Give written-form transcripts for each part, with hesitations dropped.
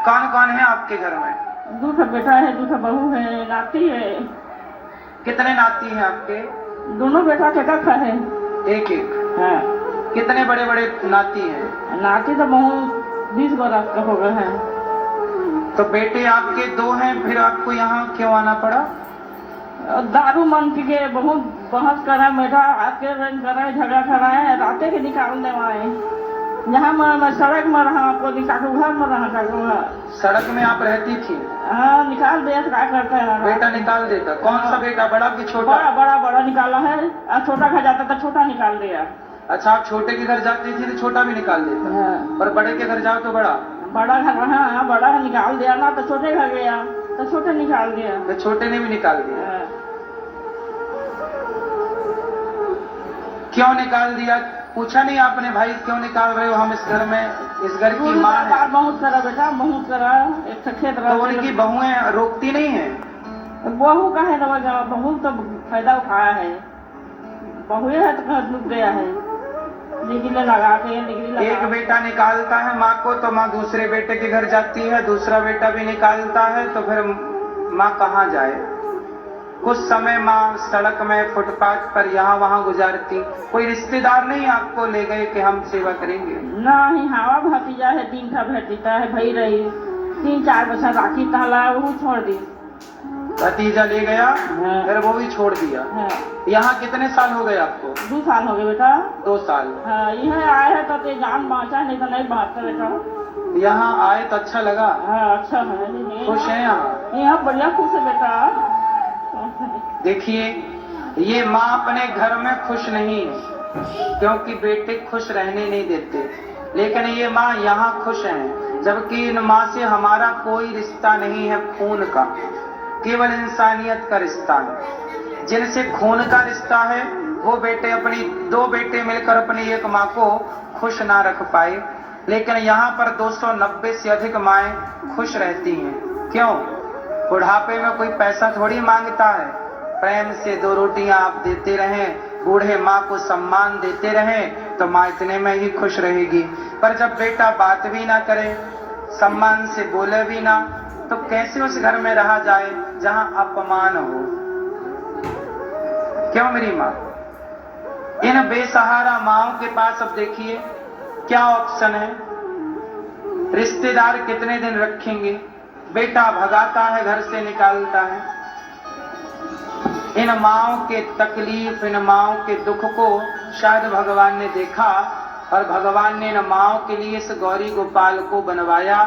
कौन कौन है आपके घर में? 2 बेटा है, 2 बहू है, नाती है। कितने नाती हैं आपके? दोनों बेटा के कख है। एक एक। हाँ। कितने बड़े बड़े नाती हैं? नाती तो बहुत 20 बरस का हो गए हैं। तो बेटे आपके 2 हैं, फिर आपको यहाँ क्यों आना पड़ा? दारू मन पी के बहुत बहस करा, मेरा आके रंग करा, झगड़ा करा है, राते के निकालने वाले। यहाँ मैं सड़क में रहा, आपको निकालू, घर में रहा करूँगा। सड़क में आप रहती थी? हाँ, निकाल दिया तो क्या करता है? बेटा निकाल देता? कौन सा बेटा, बड़ा कि छोटा? बड़ा निकाला है, और छोटा घर जाता था, छोटा निकाल दिया। अच्छा, आप छोटे के घर जाती थी तो छोटा भी निकाल देता? हाँ। और बड़े के घर जाओ तो बड़ा घर रहा, बड़ा निकाल दिया ना, तो छोटे घर गया तो छोटे निकाल दिया, तो छोटे ने भी निकाल दिया। हाँ। क्यों निकाल दिया? पूछा नहीं आपने, भाई क्यों निकाल रहे हो, हम इस घर में, इस घर की माँ है। बहुत करा बेटा, बहुत करा। एक खेत तो उनकी बहुएं रोकती नहीं है? बहू का है ना, बहू तो फायदा उठाया है, बहू है तो डूब गया है। डिग्री लगा के एक बेटा निकालता है माँ को तो माँ दूसरे बेटे के घर जाती है, दूसरा बेटा भी निकालता है तो फिर माँ कहाँ जाए? कुछ समय माँ सड़क में, फुटपाथ पर यहाँ वहाँ गुजारती। कोई रिश्तेदार नहीं आपको ले गए कि हम सेवा करेंगे? नहीं, हवा भतीजा है, 3 ठा भेटीता है, भाई रही 3-4 बच्चा राखी ताला, वो छोड़ दी। भतीजा ले गया? हाँ। फिर वो भी छोड़ दिया। हाँ। यहाँ कितने साल हो गए आपको? 2 साल हो गए बेटा। 2 साल। हाँ, यह आए है तो जान बाँचा, नहीं तो नहीं बाँचता बेटा। यहाँ आए तो अच्छा लगा? हाँ, अच्छा है। खुश है यहाँ? यहाँ बढ़िया खुश है बेटा। देखिए, ये माँ अपने घर में खुश नहीं है क्योंकि बेटे खुश रहने नहीं देते, लेकिन ये माँ यहाँ खुश है, जबकि इन माँ से हमारा कोई रिश्ता नहीं है खून का, केवल इंसानियत का रिश्ता है। जिनसे खून का रिश्ता है वो बेटे, अपनी 2 बेटे मिलकर अपनी एक माँ को खुश ना रख पाए, लेकिन यहाँ पर 290 से अधिक माएँ खुश रहती हैं। क्यों? बुढ़ापे में कोई पैसा थोड़ी मांगता है, प्रेम से 2 रोटियां आप देते रहें, बूढ़े माँ को सम्मान देते रहें तो माँ इतने में ही खुश रहेगी। पर जब बेटा बात भी ना करे, सम्मान से बोले भी ना, तो कैसे उस घर में रहा जाए जहां अपमान हो? क्यों मेरी माँ? इन बेसहारा माओं के पास अब देखिए क्या ऑप्शन है। रिश्तेदार कितने दिन रखेंगे? बेटा भगाता है, घर से निकालता है। इन माओं के तकलीफ, इन माओं के दुख को शायद भगवान ने देखा और भगवान ने इन माओं के लिए इस गौरी गोपाल को बनवाया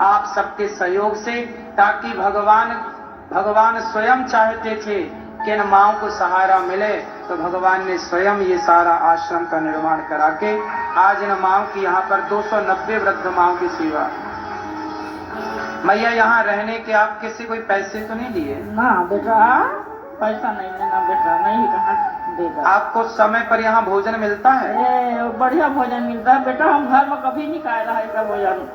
आप सबके सहयोग से, ताकि भगवान स्वयं चाहते थे कि इन माओं को सहारा मिले, तो भगवान ने स्वयं ये सारा आश्रम का निर्माण करा के आज इन माओं की यहाँ पर 290 वृद्ध माओं की सेवा। मैया, यहाँ रहने के आप किसी कोई पैसे तो नहीं लिए? ना बेटा, पैसा नहीं लेना बेटा, नहीं कहाँ देगा। आपको समय पर यहाँ भोजन मिलता है? बढ़िया भोजन मिलता है बेटा, हम घर में कभी नहीं खाए रहा है भोजन।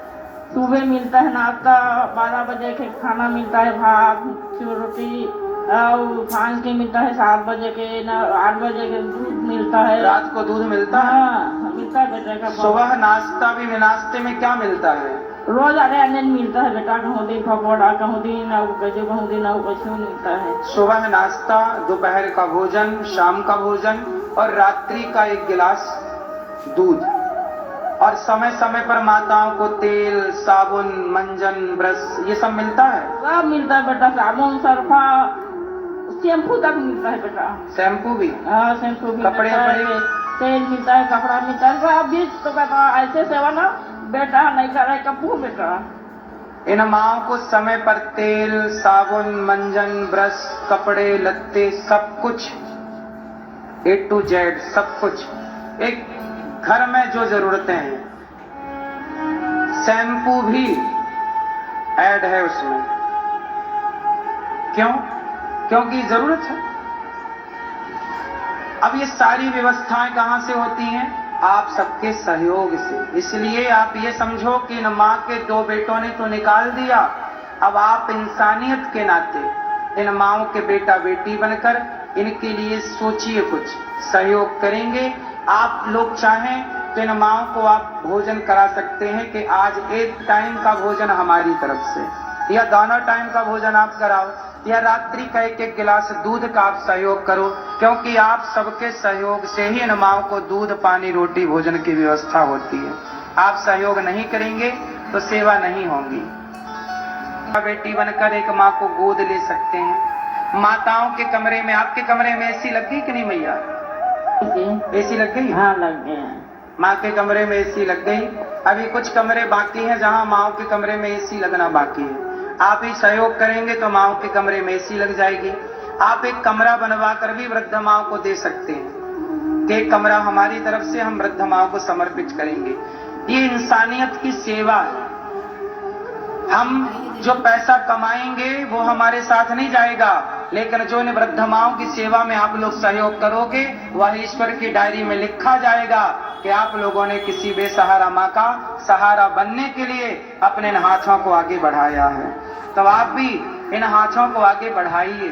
सुबह मिलता है नाश्ता, 12 बजे के खाना मिलता है, भात रोटी, और सांझ के मिलता है 7 बजे के, 8 बजे के दूध मिलता है। रात को दूध मिलता है? हाँ, मिलता है बेटा का। सुबह नाश्ता भी? नाश्ते में क्या मिलता है? रोज अरे मिलता है बेटा, कहूँ दिन पकौड़ा, कहूँ दिन कैसे, कहूँ दिन कैसे मिलता है। सुबह नाश्ता, दोपहर का भोजन, शाम का भोजन और रात्रि का 1 गिलास दूध। और समय समय पर माताओं को तेल, साबुन, मंजन, ब्रश ये सब मिलता है? सब मिलता है बेटा, साबुन, सर्फा, शैम्पू तक मिलता है बेटा। शैम्पू भी? हाँ, शैम्पू भी। कपड़े तेल मिलता है, कपड़ा मिलता है, अभी तो बेटा ऐसे सेवा ना बेटा नहीं करे कपूर बेटा। इन माओं को समय पर तेल, साबुन, मंजन, ब्रश, कपड़े लत्ते सब कुछ A to Z सब कुछ, एक घर में जो जरूरतें हैं, शैम्पू भी ऐड है उसमें। क्यों? क्योंकि जरूरत है। अब ये सारी व्यवस्थाएं कहां से होती हैं? आप सबके सहयोग से। इसलिए आप ये समझो कि इन माँ के 2 बेटों ने तो निकाल दिया, अब आप इंसानियत के नाते इन माओं के बेटा बेटी बनकर इनके लिए सोचिए, कुछ सहयोग करेंगे। आप लोग चाहें तो इन माओं को आप भोजन करा सकते हैं कि आज एक टाइम का भोजन हमारी तरफ से, या दोनों टाइम का भोजन आप कराओ, या रात्रि का एक एक गिलास दूध का आप सहयोग करो, क्योंकि आप सबके सहयोग से ही इन माओं को दूध पानी रोटी भोजन की व्यवस्था होती है। आप सहयोग नहीं करेंगे तो सेवा नहीं होगी। बेटी बनकर एक माँ को गोद ले सकते हैं। माताओं के कमरे में, आपके कमरे में एसी लग गई कि नहीं भैया? एसी लग गई? हाँ लग गए। माँ के कमरे में एसी लग गई। अभी कुछ कमरे बाकी हैं जहाँ माओं के कमरे में एसी लगना बाकी है। आप ही सहयोग करेंगे तो माओं के कमरे में एसी लग जाएगी। आप एक कमरा बनवा कर भी वृद्ध माओं को दे सकते हैं कि एक कमरा हमारी तरफ से हम वृद्ध माओं को समर्पित करेंगे। ये इंसानियत की सेवा है। हम जो पैसा कमाएंगे वो हमारे साथ नहीं जाएगा, लेकिन जो इन वृद्ध माओं की सेवा में आप लोग सहयोग करोगे वह ईश्वर की डायरी में लिखा जाएगा कि आप लोगों ने किसी बेसहारा माँ का सहारा बनने के लिए अपने इन हाथों को आगे बढ़ाया है। तो आप भी इन हाथों को आगे बढ़ाइए।